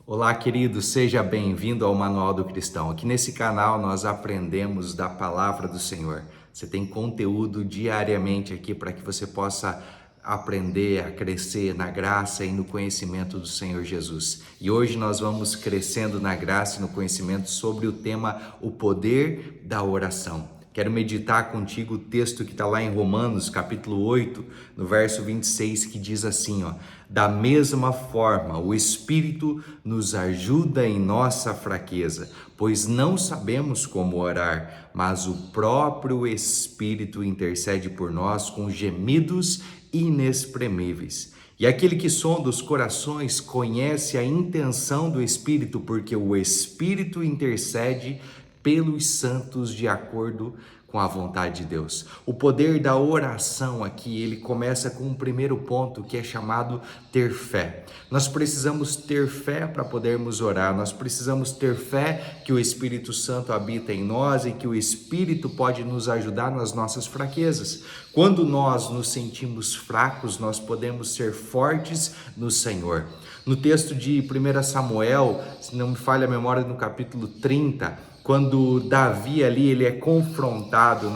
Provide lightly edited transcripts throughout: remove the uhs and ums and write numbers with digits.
Olá, querido, seja bem-vindo ao Manual do Cristão. Aqui nesse canal nós aprendemos da palavra do Senhor. Você tem conteúdo diariamente aqui para que você possa aprender a crescer na graça e no conhecimento do Senhor Jesus. E hoje nós vamos crescendo na graça e no conhecimento sobre o tema o poder da oração. Quero meditar contigo o texto que está lá em Romanos, capítulo 8, no verso 26, que diz assim, ó: da mesma forma, o Espírito nos ajuda em nossa fraqueza, pois não sabemos como orar, mas o próprio Espírito intercede por nós com gemidos inexprimíveis. E aquele que sonda os corações conhece a intenção do Espírito, porque o Espírito intercede pelos santos de acordo com a vontade de Deus. O poder da oração aqui, ele começa com um primeiro ponto que é chamado ter fé. Nós precisamos ter fé para podermos orar, nós precisamos ter fé que o Espírito Santo habita em nós e que o Espírito pode nos ajudar nas nossas fraquezas. Quando nós nos sentimos fracos, nós podemos ser fortes no Senhor. No texto de 1 Samuel, se não me falha a memória, no capítulo 30, quando Davi ali ele é confrontado,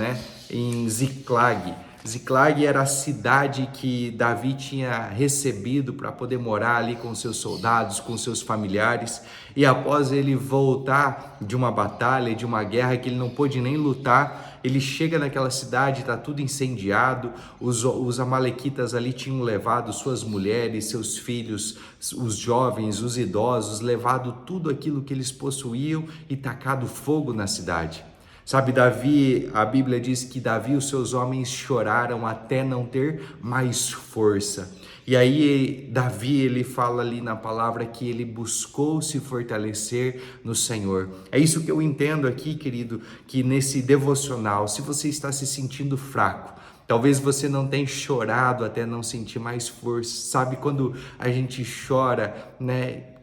em Ziclag. Ziclag era a cidade que Davi tinha recebido para poder morar ali com seus soldados, com seus familiares. E após ele voltar de uma batalha, de uma guerra que ele não pôde nem lutar, ele chega naquela cidade, está tudo incendiado, os amalequitas ali tinham levado suas mulheres, seus filhos, os jovens, os idosos, levado tudo aquilo que eles possuíam e tacado fogo na cidade. Sabe, Davi, a Bíblia diz que Davi e os seus homens choraram até não ter mais força. E aí Davi, ele fala ali na palavra que ele buscou se fortalecer no Senhor. É isso que eu entendo aqui, querido, que nesse devocional, se você está se sentindo fraco, talvez você não tenha chorado até não sentir mais força. Sabe quando a gente chora,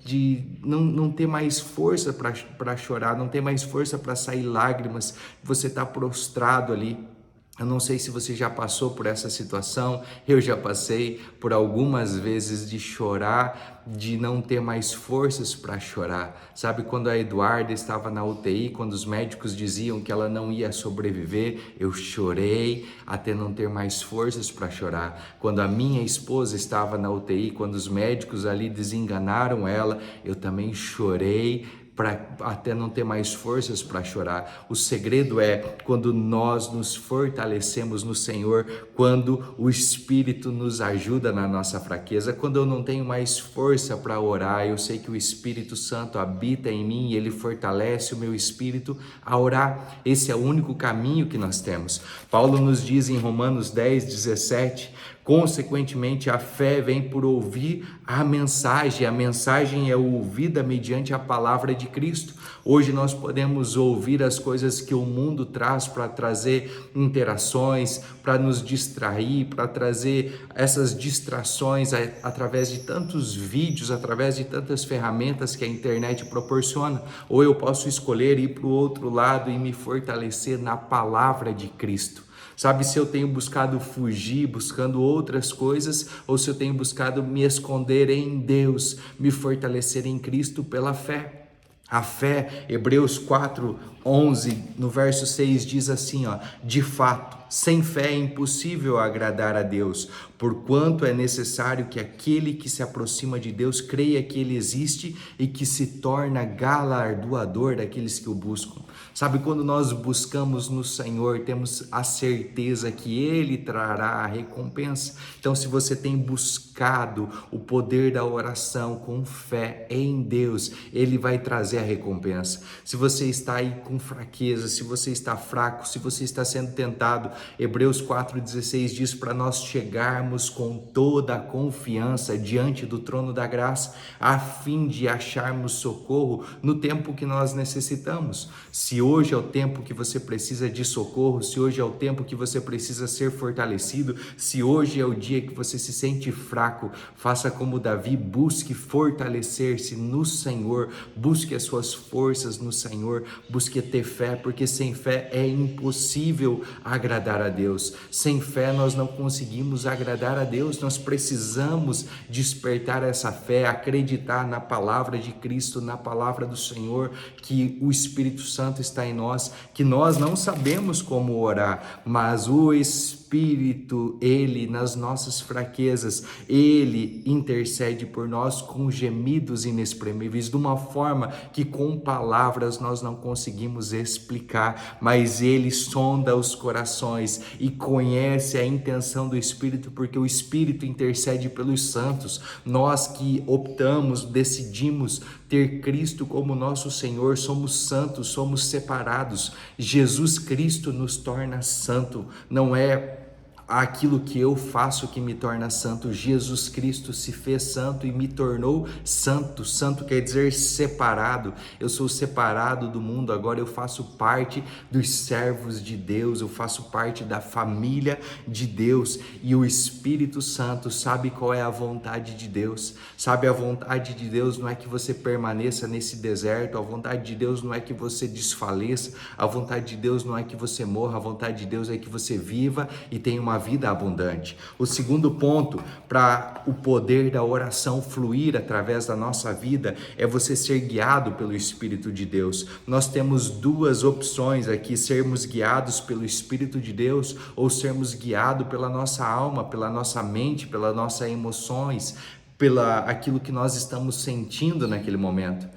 de não ter mais força para chorar, não ter mais força para sair lágrimas, você está prostrado ali. Eu não sei se você já passou por essa situação, eu já passei por algumas vezes de chorar, de não ter mais forças para chorar. Sabe, quando a Eduarda estava na UTI, quando os médicos diziam que ela não ia sobreviver, eu chorei até não ter mais forças para chorar. Quando a minha esposa estava na UTI, quando os médicos ali desenganaram ela, eu também chorei para até não ter mais forças para chorar. O segredo é quando nós nos fortalecemos no Senhor, quando o Espírito nos ajuda na nossa fraqueza. Quando eu não tenho mais força para orar, eu sei que o Espírito Santo habita em mim e ele fortalece o meu espírito a orar. Esse é o único caminho que nós temos. Paulo nos diz em Romanos 10:17, consequentemente, a fé vem por ouvir a mensagem é ouvida mediante a palavra de Cristo. Hoje nós podemos ouvir as coisas que o mundo traz para trazer interações, para nos distrair, para trazer essas distrações através de tantos vídeos, através de tantas ferramentas que a internet proporciona. Ou eu posso escolher ir para o outro lado e me fortalecer na palavra de Cristo. Sabe, se eu tenho buscado fugir, buscando outras coisas, ou se eu tenho buscado me esconder em Deus, me fortalecer em Cristo pela fé. A fé, Hebreus 4:11, no verso 6, diz assim, de fato, sem fé é impossível agradar a Deus, porquanto é necessário que aquele que se aproxima de Deus creia que Ele existe e que se torna galardoador daqueles que o buscam. Sabe, quando nós buscamos no Senhor, temos a certeza que Ele trará a recompensa. Então, se você tem buscado o poder da oração com fé em Deus, Ele vai trazer a recompensa. Se você está aí com fraqueza, se você está fraco, se você está sendo tentado, Hebreus 4:16 diz para nós chegarmos com toda a confiança diante do trono da graça, a fim de acharmos socorro no tempo que nós necessitamos. Se hoje é o tempo que você precisa de socorro, se hoje é o tempo que você precisa ser fortalecido, se hoje é o dia que você se sente fraco, faça como Davi, busque fortalecer-se no Senhor, busque as suas forças no Senhor, busque ter fé, porque sem fé é impossível agradar a Deus. Sem fé nós não conseguimos agradar a Deus. Nós precisamos despertar essa fé, acreditar na palavra de Cristo, na palavra do Senhor, que o Espírito Santo está em nós, que nós não sabemos como orar, mas o Espírito, Ele, nas nossas fraquezas, Ele intercede por nós com gemidos inexprimíveis, de uma forma que com palavras nós não conseguimos explicar, mas Ele sonda os corações e conhece a intenção do Espírito, porque o Espírito intercede pelos santos. Nós que optamos, decidimos ter Cristo como nosso Senhor, somos santos, somos separados. Jesus Cristo nos torna santo, não é aquilo que eu faço que me torna santo. Jesus Cristo se fez santo e me tornou santo. Santo quer dizer separado. Eu sou separado do mundo, agora eu faço parte dos servos de Deus, eu faço parte da família de Deus, e o Espírito Santo sabe qual é a vontade de Deus. Sabe, a vontade de Deus não é que você permaneça nesse deserto, a vontade de Deus não é que você desfaleça, a vontade de Deus não é que você morra, a vontade de Deus é que você viva e tenha uma vida abundante. O segundo ponto para o poder da oração fluir através da nossa vida é você ser guiado pelo Espírito de Deus. Nós temos duas opções aqui: sermos guiados pelo Espírito de Deus ou sermos guiados pela nossa alma, pela nossa mente, pelas nossas emoções, pela aquilo que nós estamos sentindo naquele momento.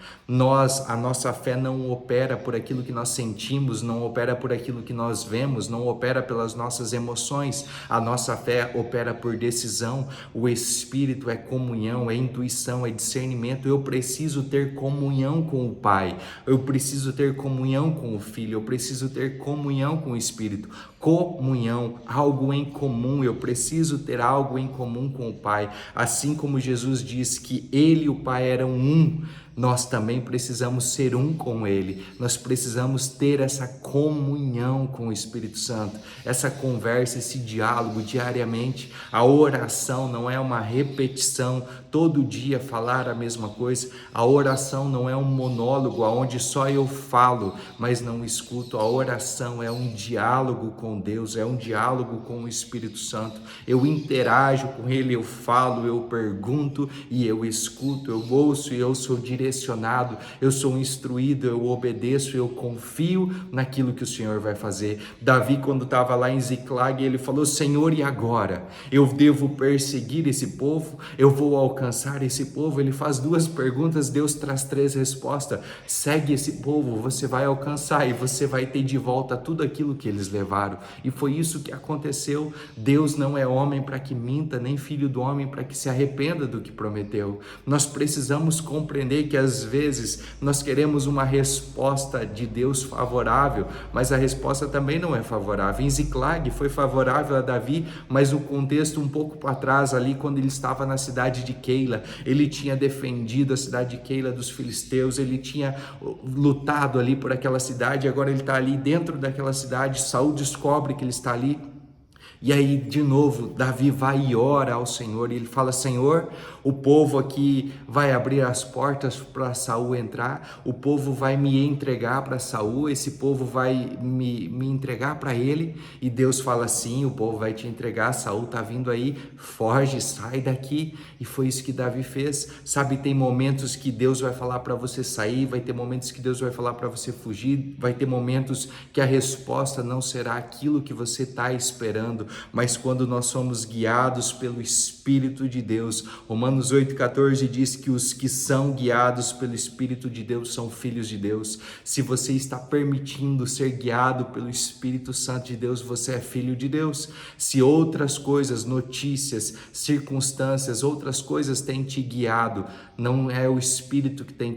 A nossa fé não opera por aquilo que nós sentimos, não opera por aquilo que nós vemos, não opera pelas nossas emoções. A nossa fé opera por decisão. O Espírito é comunhão, é intuição, é discernimento. Eu preciso ter comunhão com o Pai, eu preciso ter comunhão com o Filho, eu preciso ter comunhão com o Espírito. Comunhão, algo em comum. Eu preciso ter algo em comum com o Pai. Assim como Jesus disse que Ele e o Pai eram um, nós também precisamos ser um com Ele. Nós precisamos ter essa comunhão com o Espírito Santo, essa conversa, esse diálogo diariamente. A oração não é uma repetição, todo dia falar a mesma coisa. A oração não é um monólogo onde só eu falo, mas não escuto. A oração é um diálogo com Deus, é um diálogo com o Espírito Santo. Eu interajo com Ele, eu falo, eu pergunto e eu escuto, eu ouço e eu sou direcionado, eu sou instruído, eu obedeço, eu confio naquilo que o Senhor vai fazer. Davi, quando estava lá em Ziclag, ele falou: Senhor, e agora? Eu devo perseguir esse povo? Eu vou alcançar esse povo? Ele faz duas perguntas, Deus traz três respostas: segue esse povo, você vai alcançar e você vai ter de volta tudo aquilo que eles levaram. E foi isso que aconteceu. Deus não é homem para que minta, nem filho do homem para que se arrependa do que prometeu. Nós precisamos compreender que às vezes nós queremos uma resposta de Deus favorável, mas a resposta também não é favorável. Em Ziclag foi favorável a Davi, mas o contexto um pouco para trás ali, quando ele estava na cidade de Keila, ele tinha defendido a cidade de Keila dos filisteus, ele tinha lutado ali por aquela cidade, agora ele está ali dentro daquela cidade. Saul descobre que ele está ali. E aí, de novo, Davi vai e ora ao Senhor, e ele fala: Senhor, o povo aqui vai abrir as portas para Saul entrar, o povo vai me entregar para Saul, esse povo vai me entregar para ele. E Deus fala: sim, o povo vai te entregar, Saul está vindo aí, foge, sai daqui. E foi isso que Davi fez. Sabe, tem momentos que Deus vai falar para você sair, vai ter momentos que Deus vai falar para você fugir, vai ter momentos que a resposta não será aquilo que você está esperando, mas quando nós somos guiados pelo Espírito de Deus. Romanos 8,14 diz que os que são guiados pelo Espírito de Deus são filhos de Deus. Se você está permitindo ser guiado pelo Espírito Santo de Deus, você é filho de Deus. Se outras coisas, notícias, circunstâncias, outras coisas têm te guiado, não é o Espírito que tem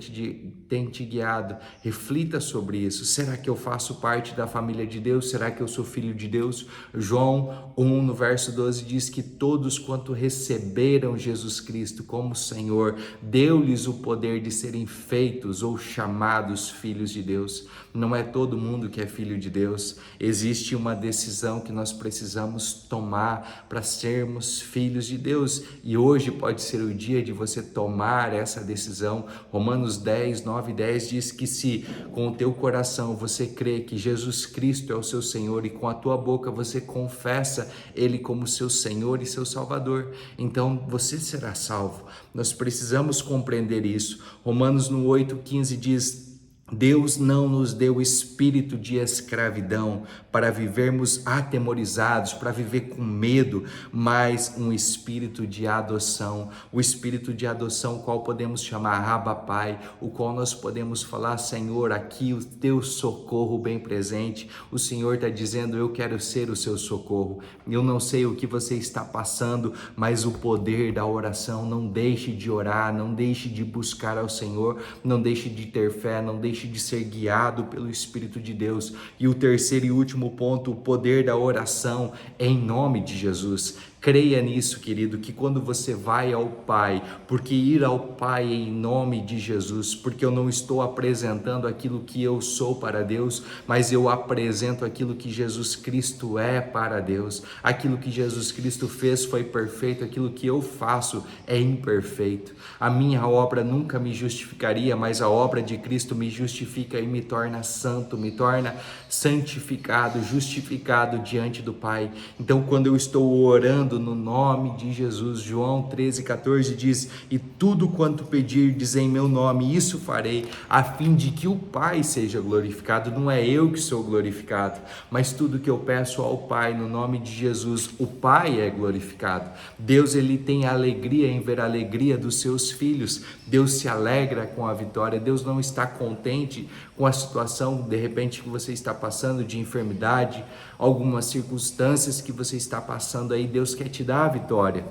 te guiado. Reflita sobre isso. Será que eu faço parte da família de Deus? Será que eu sou filho de Deus? João João 1, no verso 12, diz que todos quanto receberam Jesus Cristo como Senhor, deu-lhes o poder de serem feitos ou chamados filhos de Deus. Não é todo mundo que é filho de Deus. Existe uma decisão que nós precisamos tomar para sermos filhos de Deus. E hoje pode ser o dia de você tomar essa decisão. Romanos 10, 9 e 10 diz que se com o teu coração você crê que Jesus Cristo é o seu Senhor e com a tua boca você confessa Ele como seu Senhor e seu Salvador, então você será salvo. Nós precisamos compreender isso. Romanos no 8,15 diz: Deus não nos deu espírito de escravidão para vivermos atemorizados, para viver com medo, mas um espírito de adoção. O espírito de adoção, o qual podemos chamar Abba Pai, o qual nós podemos falar: Senhor, aqui o teu socorro bem presente. O Senhor está dizendo: eu quero ser o seu socorro. Eu não sei o que você está passando, mas o poder da oração, não deixe de orar, não deixe de buscar ao Senhor, não deixe de ter fé, não deixe de ser guiado pelo Espírito de Deus. E o terceiro e último ponto, o poder da oração em nome de Jesus. Creia nisso, querido, que quando você vai ao Pai, porque ir ao Pai em nome de Jesus, porque eu não estou apresentando aquilo que eu sou para Deus, mas eu apresento aquilo que Jesus Cristo é para Deus. Aquilo que Jesus Cristo fez foi perfeito, aquilo que eu faço é imperfeito. A minha obra nunca me justificaria, mas a obra de Cristo me justifica e me torna santo, me torna santificado, justificado diante do Pai. Então, quando eu estou orando no nome de Jesus, João 13,14 diz: e tudo quanto pedirdes em meu nome, isso farei, a fim de que o Pai seja glorificado. Não é eu que sou glorificado, mas tudo que eu peço ao Pai no nome de Jesus, o Pai é glorificado. Deus, ele tem alegria em ver a alegria dos seus filhos. Deus se alegra com a vitória. Deus não está contente com a situação, de repente, que você está passando de enfermidade, algumas circunstâncias que você está passando aí. Deus quer te dar a vitória.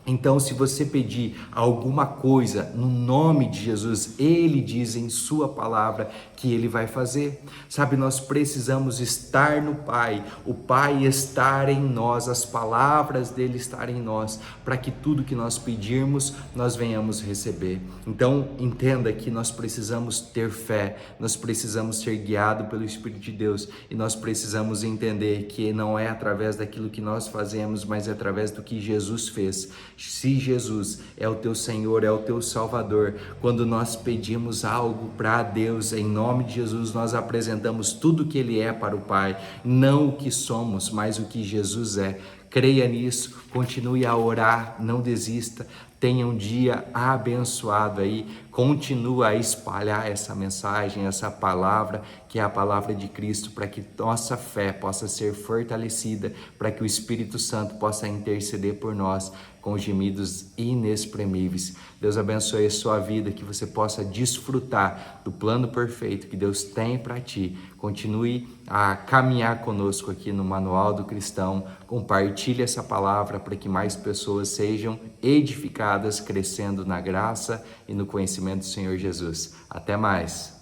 Então, se você pedir alguma coisa no nome de Jesus, Ele diz em sua palavra que Ele vai fazer. Sabe, nós precisamos estar no Pai, o Pai estar em nós, as palavras dEle estarem em nós, para que tudo que nós pedirmos, nós venhamos receber. Então, entenda que nós precisamos ter fé, nós precisamos ser guiados pelo Espírito de Deus, e nós precisamos entender que não é através daquilo que nós fazemos, mas é através do que Jesus fez. Se Jesus é o teu Senhor, é o teu Salvador, quando nós pedimos algo para Deus, em nome de Jesus, nós apresentamos tudo que Ele é para o Pai, não o que somos, mas o que Jesus é. Creia nisso, continue a orar, não desista, tenha um dia abençoado aí, continua a espalhar essa mensagem, essa palavra, que é a palavra de Cristo, para que nossa fé possa ser fortalecida, para que o Espírito Santo possa interceder por nós com gemidos inexprimíveis. Deus abençoe a sua vida, que você possa desfrutar do plano perfeito que Deus tem para ti. Continue a caminhar conosco aqui no Manual do Cristão. Compartilhe essa palavra para que mais pessoas sejam edificadas, crescendo na graça e no conhecimento do Senhor Jesus. Até mais!